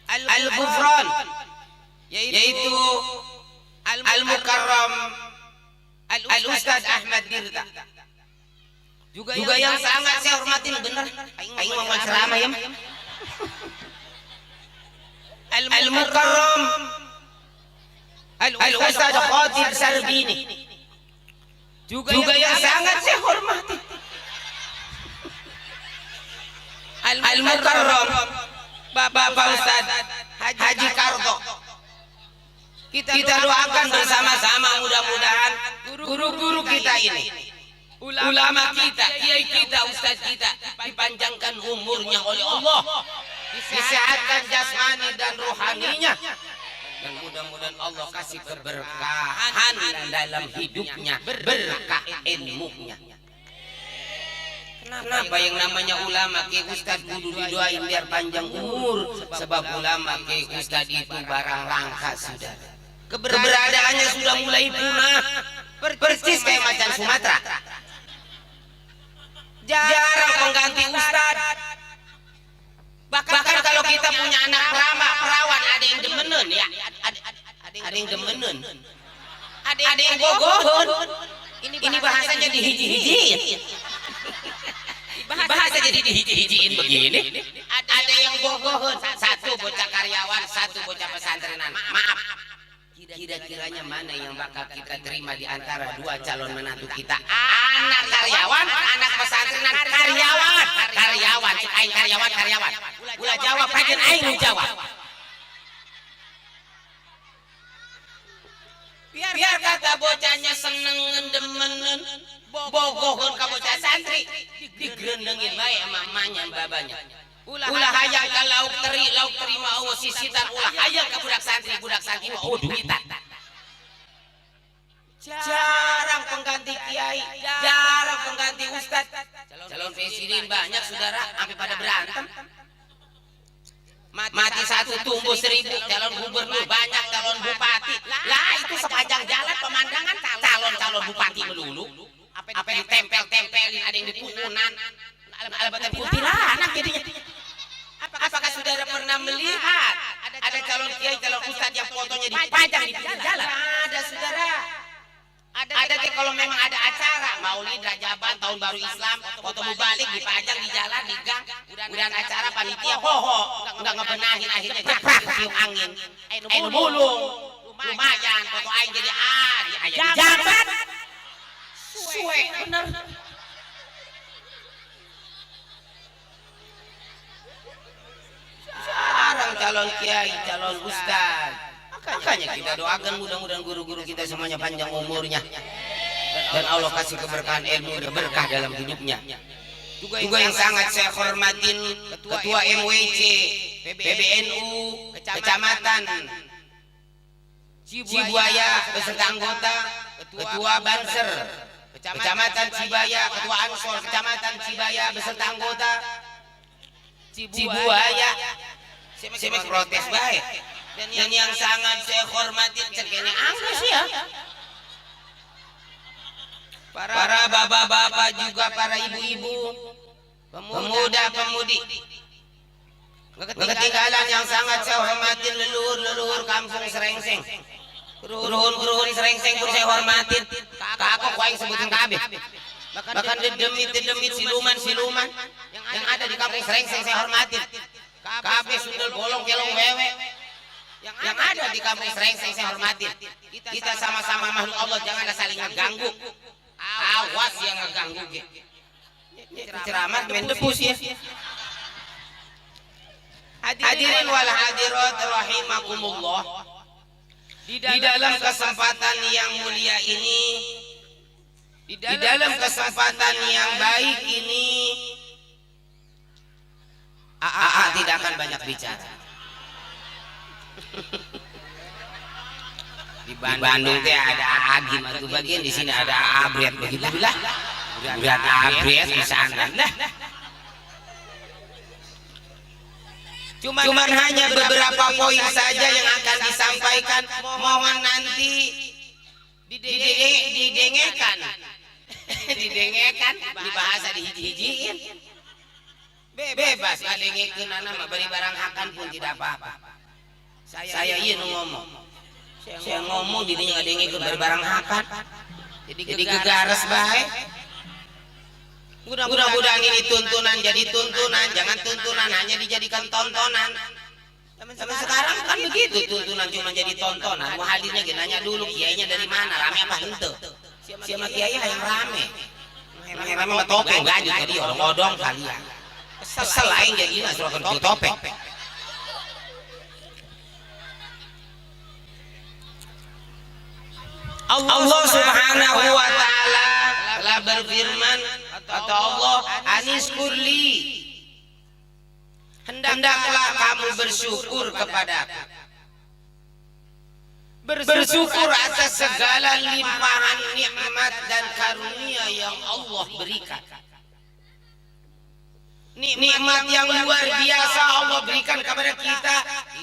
Al-Ghufran, yaitu Al-Mukarram Al-Ustad Ahmad Dirta. Juga yang sangat saya hormatin, benar aing mau ceramah ya. Al-Mukarram Al-Ustad Khatib Sarbini. Juga yang sangat saya hormati, Al-Mukarram Bapak Ustad Haji Karto. Kita doakan bersama-sama, mudah-mudahan guru-guru kita ini, ulama kita, kiai kita, ustaz kita dipanjangkan umurnya oleh Allah, disehatkan jasmani dan rohaninya, dan mudah-mudahan Allah kasih keberkahan dalam hidupnya, berkah ilmunya. Kenapa yang namanya ulama kiai ustaz kudu didoain biar panjang umur? Sebab ulama kiai ustaz itu barang langka, saudara. Keberadaannya sudah mulai punah, persis kayak macan Sumatera. Jarang pengganti ustad. Bahkan kalau kita punya anak perawan, ada yang demenan ya, ada yang demenan, ada yang gogohon. Ini bahasanya dihiji-hijiin. Bahasa jadi dihiji-hijiin begini. Ada yang gogohon, satu bocah karyawan, satu bocah pesantrenan. Maaf, kira-kiranya mana yang bakal kita terima di antara dua calon menantu kita? Anak karyawan, anak pesantrenan, karyawan, aing karyawan. Ulah jawab, pajen aing jawab. Biar kata bocahnya seneng demenan, bogohon ka bocah santri, digerendengin bae mamanya babanya. Ulah hayang ka lauk teri mau sisitan, ulah hayang ka budak santri mau duitan. Jarang pengganti kiai, jarang pengganti ustad. Calon presiden banyak, saudara, sampai pada berantem. Mati satu tumbuh 1000, calon gubernur banyak, calon bupati. Lah itu sepanjang jalan pemandangan calon bupati melulu. Apa yang ditempel-tempelin, ada yang dipukunan, alabatan kuntilanak jadinya. Apakah saudara pernah melihat ada calon kiai, calon ustad yang fotonya dipajang di pinggir jalan? Ada, saudara. Ada kalau memang ada acara Maulid, Rajaban, Tahun Baru Islam, foto mubalik dipajang di jalan, di gang. Udah acara panitia udah ngebenahin, akhirnya jeprak tiup angin, air mulung, lumayan foto aing jadi jabat. Suwe bener. Jarang calon kiai, calon ustad. Makanya kita doakan mudah-mudahan guru-guru kita semuanya panjang umurnya, dan Allah kasih keberkahan ilmu dan berkah dalam hidupnya. Juga yang sangat saya hormatin Ketua MWC PBNU Kecamatan Cibuaya beserta anggota, Ketua Banser Kecamatan Cibaya, Ketua Ansor Kecamatan Cibaya beserta anggota Cibuaya. Saya protes baik. Dan yang sangat saya hormati cekene anggus ya, para bapak-bapak juga para ibu-ibu, pemuda-pemudi. Ketinggalan yang sangat saya hormati leluhur kampung Serengseng. Keruhun Serengseng pun saya hormatin. Kakak kuaing sebutin kabeh. Bahkan dedemit siluman yang ada di kampung Serengseng saya hormatin. Kabeh sundel bolong kelong wewe yang ada di kampung Serengseng saya hormatin. Kita sama-sama makhluk Allah, jangan saling ngeganggu. Awas yang ngeganggu gitu. Ceramah main debus ya. Hadirin wal hadirat rahimakumullah. Di dalam kesempatan yang mulia ini, di dalam kesempatan yang baik ini, tidak akan banyak bicara. Di Bandung teh ada Agim atau bagian, di sini ada Abret begitulah. Berat Abret di sana. Cuman hanya beberapa poin saja yang akan disampaikan. Mohon nanti didengekan, di bahasa dihiji-hijiin. Bebas ngadengikeun nama beri barang akan pun tidak apa-apa. Saya iya ngomong. Saya ngomong dirinya ada yang ikut barang hakat. Jadi gegares baik. Mudah-mudahan ini tuntunan jadi tuntunan, jangan tuntunan hanya dijadikan tontonan. Zaman sekarang kan begitu, tuntunan cuma jadi tontonan. Mau hadirnya nanya dulu kiainya dari mana, rame apa hente. Siapa kiai yang rame. Yang rame sama topeng gajut jadi orang odong kalian. Kesel lain jadi suruh kerja topeng. Allah Subhanahu wa taala telah berfirman, kata Allah, Anis kurli, hendaklah kamu bersyukur kepadaku, bersyukur atas segala limpahan nikmat dan karunia yang Allah berikan. Nikmat yang luar biasa Allah berikan kepada kita,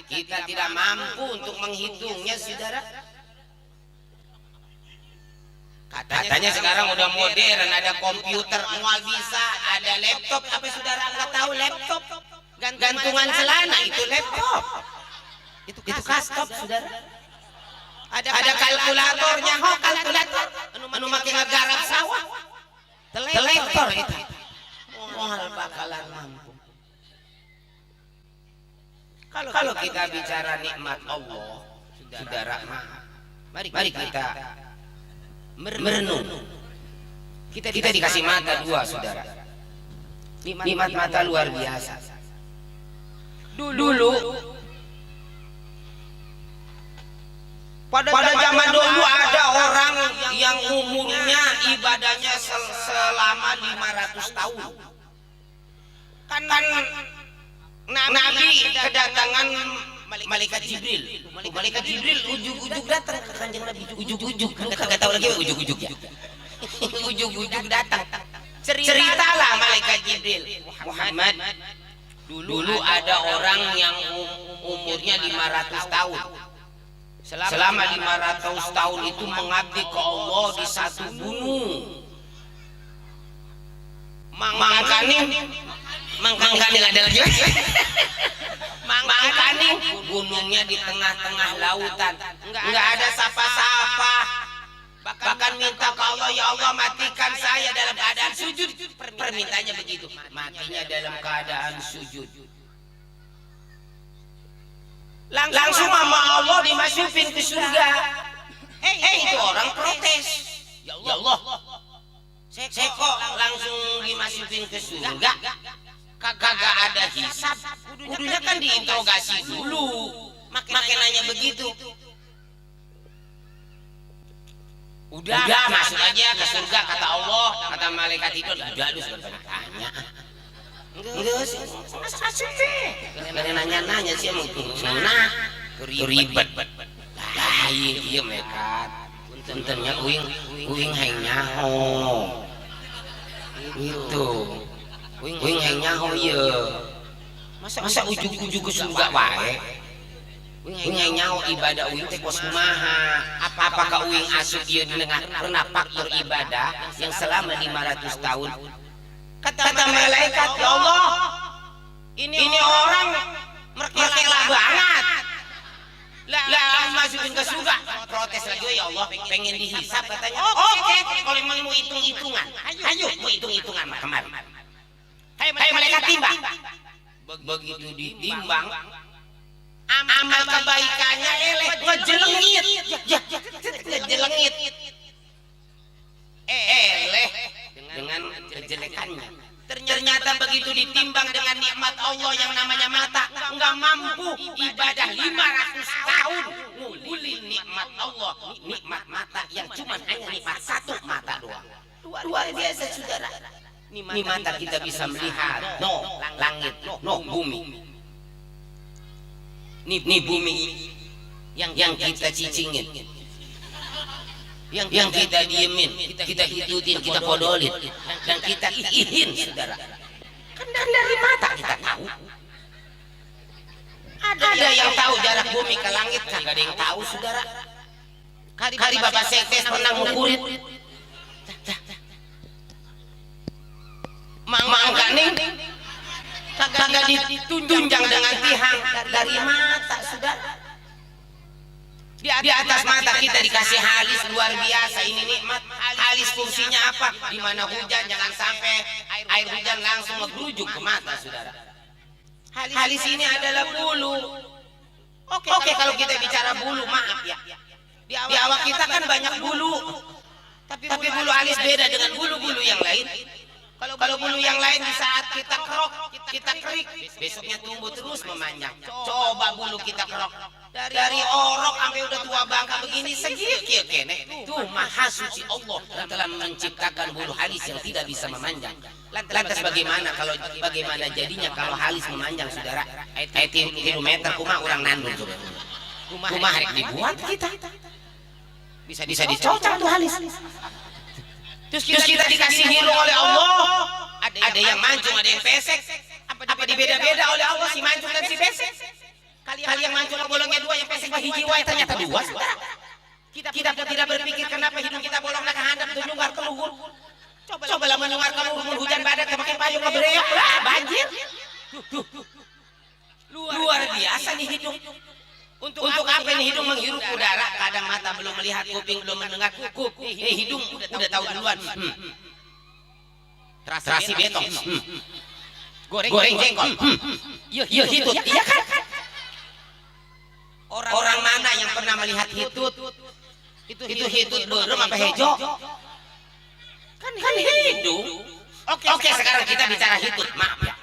kita tidak mampu untuk menghitungnya, saudara. Katanya sekarang udah modern, ada komputer, mual bisa, ada laptop. Tapi saudara nggak tahu laptop, gantungan celana itu laptop, itu custom, saudara. Ada kalkulatornya, kalkulator, anu make ngagarap sawah, telektor itu, mual bakalan mampu. Kalau kita bicara nikmat Allah, saudara, mari kita merenung. Kita dikasih mata dua, saudara. Nikmat mata luar biasa. Dulu pada zaman dulu ada orang yang umurnya ibadahnya selama 500 tahun. Kan Nabi kedatangan Malaikat Jibril. Malaikat Jibril ujuk-ujuk datang ke kanjeng Nabi. Ujuk-ujuk, kagak tahu lagi ujuk-ujuk ya. Ujuk-ujuk datang. Ceritalah Malaikat Jibril, Muhammad, dulu ada orang yang umurnya 500 tahun. Selama 500 tahun itu mengabdi ke Allah di satu gunung. Mangkaning ada lagi. Mangkaning gunungnya di tengah-tengah lautan, enggak ada sapa-sapa. Bahkan minta ke Allah, ya Allah matikan saya dalam keadaan sujud. Permintaannya begitu, matinya dalam keadaan sujud. Langsung sama Allah dimasukin ke surga. Itu orang protes. Ya Allah, saya kok langsung dimasukin ke surga? Kagak ada hisab, kudunya kan diinterogasi dulu. Makin nanya begitu. Udah masuk aja ke surga, kata Allah, kata malaikat itu. Udah lu sudah tanya. Enggak sih, masuk sih. Kalian nanya sih mungkin. Nah, ribet. Lah iya mereka. Puntennya uing hayang nyaho. Itu. Uing hayang nyaho ieu. Masa ujug-ujug ke surga wae? Uing hayang nyaho ibadah uing teh kos kumaha? Apakah uing asup ieu dengan pernah faktor ibadah yang selama 500 tahun? Kata malaikat, ya Allah, ini orang merkela banget. Lah masukin ke surga, protes lagi, ya Allah, pengen dihisap katanya. Oke, kalau mau hitung-hitungan, ayo mau hitung-hitungan kemarin. Hai malaikat timbang. Begitu ditimbang, amal kebaikannya ngejelengit. Dengan kejelekannya. Ternyata begitu ditimbang dengan nikmat Allah yang namanya mata, enggak mampu ibadah 500 tahun ngumpulin nikmat Allah, nikmat mata yang cuma hanya nikmat satu mata doang. Luar biasa, saudara. Ini mata kita bisa melihat langit, bumi. Ini bumi yang kita cicingin, yang kita diemin, kita ikutin, kita podolin, dan kita ihin, saudara. Kan dari mata kita tahu. Ada yang tahu jarak bumi ke langit, kan ada yang tahu, saudara. Kali Bapak Sekdes pernah ngukurin. Mangkaning kagak ditunjang dengan tihang dari mata, saudara. Di atas mata kita dikasih halis luar biasa, ini nikmat. Halis fungsinya apa? Di mana hujan jangan sampai air hujan langsung ngerujuk ke mata, saudara. Halis ini adalah bulu. Oke, kalau kita bicara bulu, maaf ya. Di awak kita kan banyak bulu. Tapi bulu alis beda dengan bulu-bulu yang lain. Kalau bulu yang lain di saat kita kerok, kita kerik, besoknya tumbuh terus memanjang. Coba bulu kita kerok. Dari orok sampai udah tua bangka begini segikit kene. Tuh maha suci Allah yang telah menciptakan bulu halis yang tidak bisa memanjang. Lantas bagaimana jadinya kalau halis memanjang, saudara? 3 meter kumah orang nandung coba. Kumah harus dibuat kita. Bisa dicocok tuh halis. Terus kita dikasih hirung oleh Allah. Ada yang mancung, ada yang pesek. Apa dibeda-beda oleh Allah si mancung dan si pesek? Kali yang mancung bolongnya 2, yang pesek hiji wae ternyata 2. Kita pun tidak berpikir kenapa hidung kita bolong nak handap tuh nyunggar ke luhur. Cobalah menyunggar ke luhur hujan badak pakai payung ngebreok lah banjir. Luar biasa nih hidung. Untuk apa ini hidung menghirup udara? Kadang mata belum melihat, kuping belum mendengar, hidung udah tahu duluan. Terasi betong. Goreng jengkol. Iya hitut. Iya kan? Orang mana yang pernah melihat hitut? Itu hitut belum apa hejo? Kan hidung. Oke, sekarang kita bicara hitut. Maaf ya.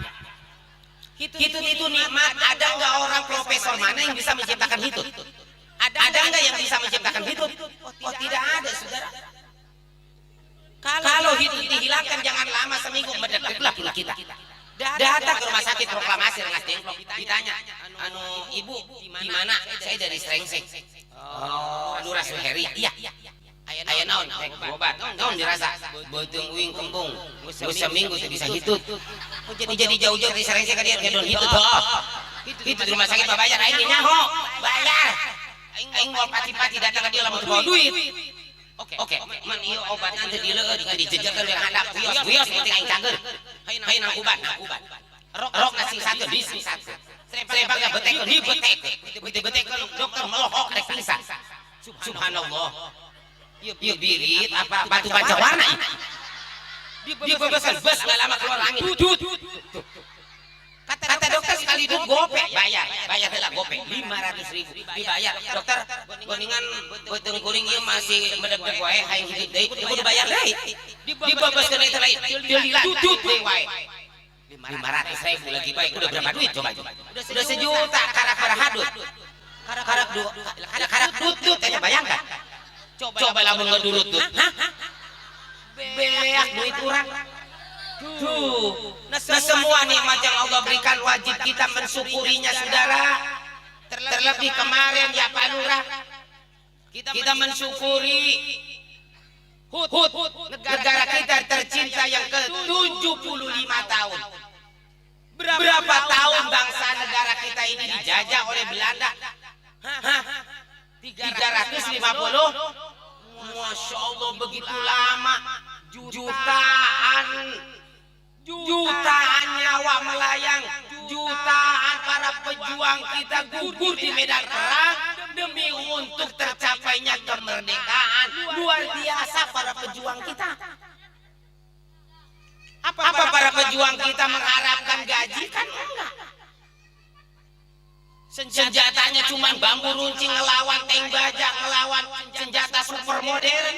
Hitut itu nikmat. Ada nggak orang profesor mana yang bisa menciptakan hitut? Ada nggak yang bisa menciptakan hitut? Oh, tidak ada, saudara. Kalau hitut dihilangkan jangan lama, seminggu mendekatlah pula kita. Datang ke rumah sakit proklamasi Rengas Dengklok, ditanya, ibu di mana? Saya dari Srengseng. Oh, Lurah Suheri. Iya. Aya naon obat naon dirasa beuteung uing kembung geus seminggu teh bisa hitut. Jadi jauh-jauh di Srengseng ka dieu ke don hitut heuh. Itu di rumah sakit bayar aing nyaho bayar. Aing moal pati-pati datang ka dieu lamun bawa duit. Oke, man ieu obatna teh dileueur dijejekeun we handap wios penting aing cager. Hayeuna ubat. Rok nasi satu di satu. Serempangna betekeun di betekeun dokter melohok rek pingsan. Subhanallah. Iya birit apa batu baca warna ini dibebesan bus nggak lama keluar angin dudut kata dokter sekali dudut gope bayar lah gope 500.000 dibayar dokter kuningan beuteung kuring ieu masih medep-dep wae hayang hidup deui kudu bayar deui dibebaskeun eta lain dililat dudut deui wae 500.000 lagi baik udah berapa duit coba udah 1 juta karak hadut karak dudut aja bayangkan. Coba lamun ngedurut tuh. Beak duit urang. Tuh. Nah semua nikmat yang Allah berikan wajib kita mensyukurinya, saudara. Terlebih kemarin ya Pak Lurah. Kita mensyukuri HUT negara kita tercinta yang ke-75 tahun. Berapa tahun bangsa negara kita ini dijajah oleh Belanda? 350. Masya Allah begitu lama. Jutaan nyawa melayang, jutaan para pejuang kita gugur di medan perang demi untuk tercapainya kemerdekaan. Luar biasa para pejuang kita. Apa para pejuang kita mengharapkan gaji? Kan enggak. Senjatanya cuma bambu runcing ngelawan tank baja, ngelawan senjata super modern.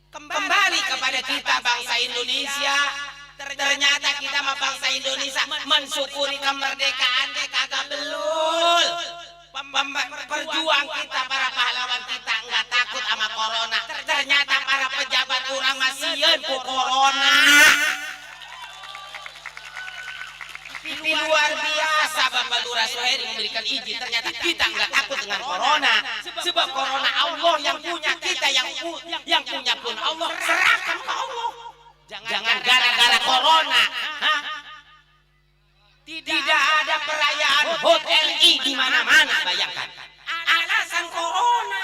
Kembali kepada kita bangsa Indonesia. Ternyata kita mah bangsa Indonesia mensyukuri kemerdekaan deh kagak belul. Perjuang kita, para pahlawan kita nggak takut sama corona. Ternyata para pejabat orang masih ku corona. Ini luar biasa Bapak Lurah Suheri memberikan izin. Ternyata kita nggak takut dengan corona. Sebab corona Allah yang punya, kita yang punya pun Allah. Serahkan ke Allah. Jangan gara-gara corona. Tidak ada perayaan HUT RI di mana-mana, bayangkan. Alasan corona.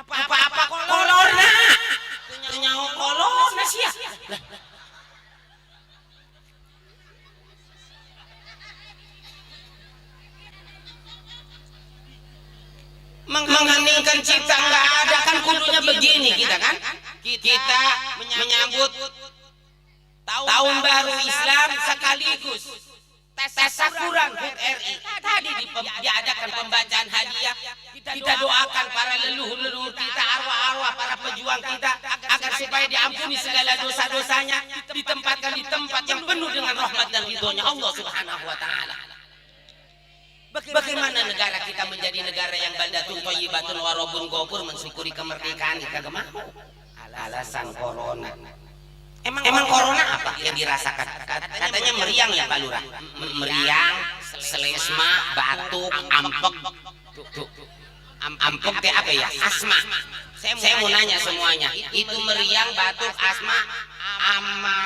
Apa-apa corona. Nyawa corona sih ya. mengheningkan cipta nggak ada kan kudunya begini kita kan kita menyambut tahun baru Islam sekaligus tasakuran HUT RI tadi diadakan pembacaan hadiah kita doakan para leluhur kita arwah-arwah para pejuang kita agar supaya diampuni segala dosa-dosanya ditempatkan di tempat yang penuh dengan rahmat dan ridhonya Allah Subhanahu wa taala. Bagaimana negara kita menjadi negara yang baldatun thayyibatun wa rabbun ghafur mensyukuri kemerdekaan kagak mau. Alasan corona. Emang corona apa yang dirasakan? Katanya meriang ya Pak Lurah. Meriang, selesma, batuk, ampek. Ampek teh apa ya? Asma. Saya mau nanya semuanya. Itu meriang, batuk, asma, ama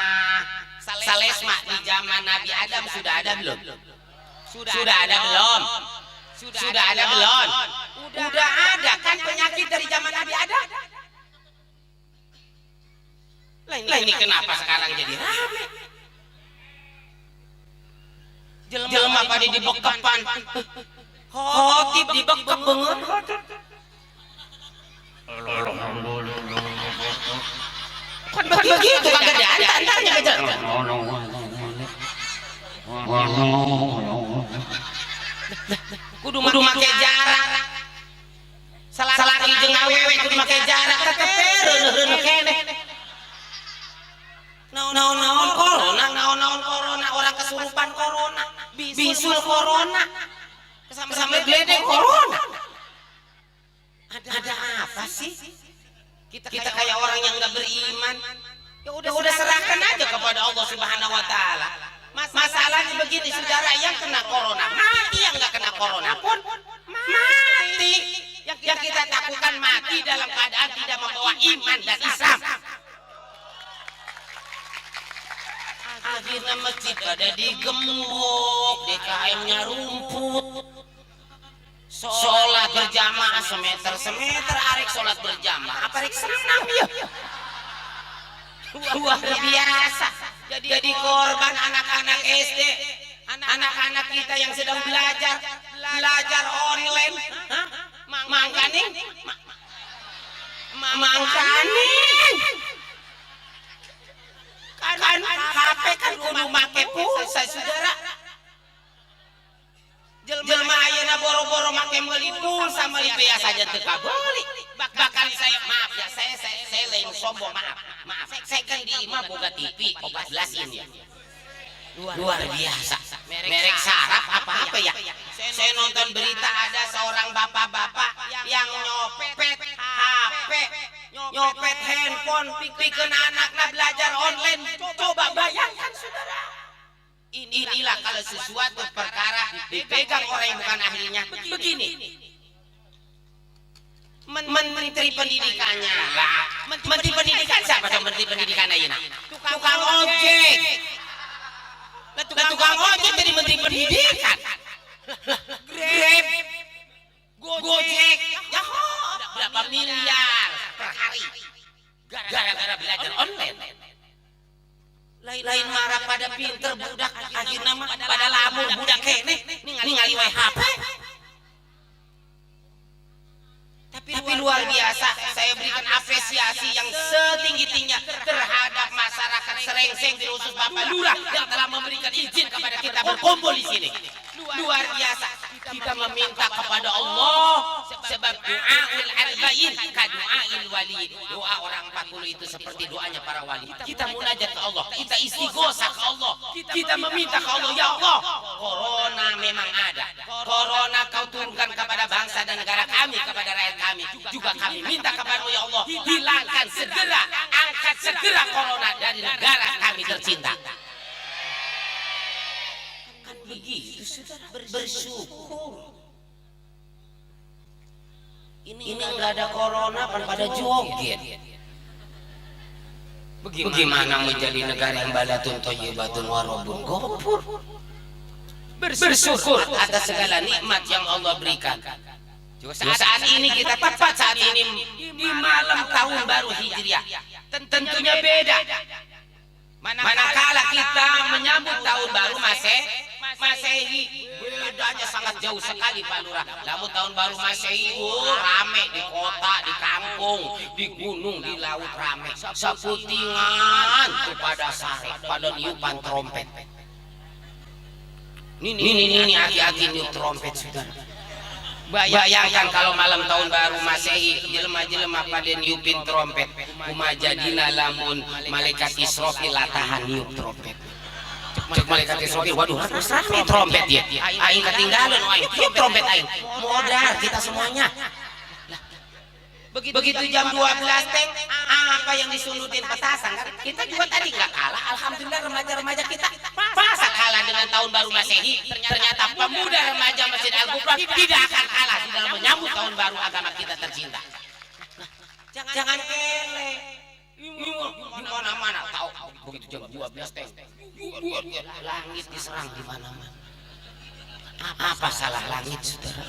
selesma di zaman Nabi Adam sudah ada belum? Sudah ada belum? Sudah ada belum? Udah ada kan penyakit dari zaman Nabi Adam? Lah ini kenapa sekarang jadi rame? Jelema pada dibekepan. Khotib dibekep banget. Kan begitu kagak ada antaranya kejar. Kudu make jarak. Salaki jeung awewe kudu make jarak tetep kene. Naon corona orang kesurupan corona, bisul corona. Sampai geledek corona. Ada apa sih? Kita kayak orang yang nggak beriman. Ya udah serahkan aja kepada Allah Subhanahu wa taala. Masalahnya begini, saudara, yang kena corona mati, yang nggak kena corona pun mati. Yang kita takutkan mati dalam keadaan tidak membawa iman dan Islam. Akhirnya masjid pada digembok, DKM-nya rumput. Sholat berjamaah semeter arek sholat berjamaah. Apa rek senang ya? Luar biasa. Jadi korban anak-anak SD, anak-anak kita yang sedang belajar online. Mangkaning. Kan HP kan kudu make pulsa saudara. Jelema ayeuna boro-boro make meuli pulsa meuli beas saja teu kabeli. Bakal saya maaf ya, saya lain sombong, maaf. Saya kan di imah boga TV 14 ini ya. Luar biasa. Merek saraf apa ya? Saya nonton berita ada seorang bapak-bapak yang nyopet HP, nyopet handphone, pikeun anaknya belajar online. Coba bayangkan saudara. Inilah kalau sesuatu perkara dipegang orang yang bukan ahlinya. Begini. Menteri pendidikannya lah. Menteri pendidikan siapa dong menteri pendidikan ayeuna? Tukang ojek. Tukang ojek jadi menteri pendidikan. Grab, Gojek, ya berapa miliar per hari gara-gara belajar online. Lain marah pada pinter budak, akhirnya mah pada lamun budak kene ningali we HP. Tapi luar biasa, saya berikan apresiasi yang setinggi-tingginya terhadap masyarakat Serengseng di khusus Bapak Lurah yang telah memberikan izin kepada kita berkumpul di sini. Luar biasa, kita meminta kepada Allah sebab doaul arba'in ka doail wali. Doa orang 40 itu seperti doanya para wali. Kita munajat ke Allah, kita istighosah ke Allah, kita meminta ke Allah, ya Allah, corona memang ada. Corona kau turunkan kepada bangsa dan negara kami, kepada rakyat kami. Juga kami minta kepada ya Allah, hilangkan segera, angkat segera corona dari negara kami tercinta. Kan begitu saudara, bersyukur. Ini nggak ada corona, pada joget. Bagaimana menjadi negara yang baldatun thayyibatun wa rabbun ghafur? Bersyukur atas segala nikmat yang Allah berikan. Saat ini kita tepat saat ini di malam tahun baru Hijriah. Tentunya beda. Manakala kita menyambut tahun baru Masehi, bedanya sangat jauh sekali Pak Lurah. Namun tahun baru Masehi rame di kota, di kampung, di gunung, di laut rame. Seputingan tuh pada sare, pada niupan trompet. Ini aki-aki niup trompet sudah. Bayangkan kalau malam tahun baru Masehi jelema-jelema pada niupin trompet. Kumajadina lamun malaikat Israfil latahan niup trompet. Cek malaikat Israfil, waduh, rame trompet dia. Aing ketinggalan, aing niup trompet aing. Modal kita semuanya. Begitu jam 12 teh apa yang disundutin petasan kan? Kita juga tadi nggak kalah. Alhamdulillah remaja-remaja kita masa kalah dengan tahun baru Masehi. Ternyata pemuda remaja Masjid Al-Ghufran tidak akan kalah di dalam menyambut tahun baru agama kita tercinta. Jangan kele. Mana-mana tahu begitu jam 12 teh. Langit diserang di mana-mana. Apa salah langit, saudara?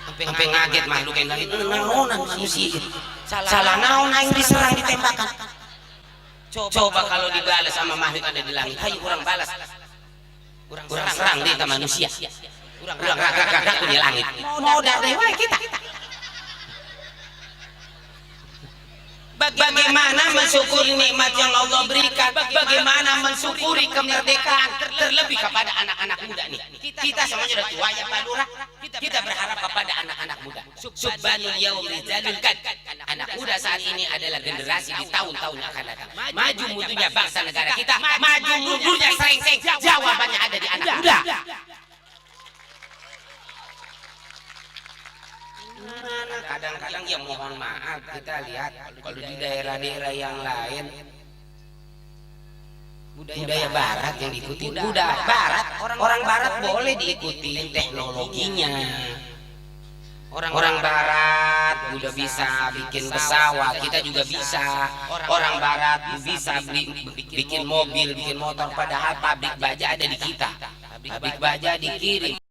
Sampai ngaget makhluk yang langit naonan manusia. Salah naon aing diserang ditembakkan. Coba kalau dibalas sama makhluk ada di langit, hayu kurang balas. Kurang serang dia ke manusia. Kurang gagak di langit. Mau dari wae kita. Bagaimana mensyukuri nikmat yang Allah berikan, bagaimana mensyukuri kemerdekaan, terlebih kepada anak-anak muda nih. Kita semuanya sudah tua ya Pak Lurah. Kita berharap kepada anak-anak muda. Subhanul yaum rizalul kad. Anak muda saat ini adalah generasi di tahun-tahun yang akan datang. Maju mundunya bangsa negara kita, maju mundurnya sering-sering. Jawabannya ada di anak muda. Kadang-kadang ya mohon maaf kita lihat kalau di daerah-daerah yang lain budaya barat yang diikuti, budaya barat orang barat boleh diikuti teknologinya. Orang barat udah bisa bikin pesawat, kita juga bisa. Orang barat bisa bikin mobil, bikin motor, padahal pabrik baja ada di kita. Pabrik baja dikirim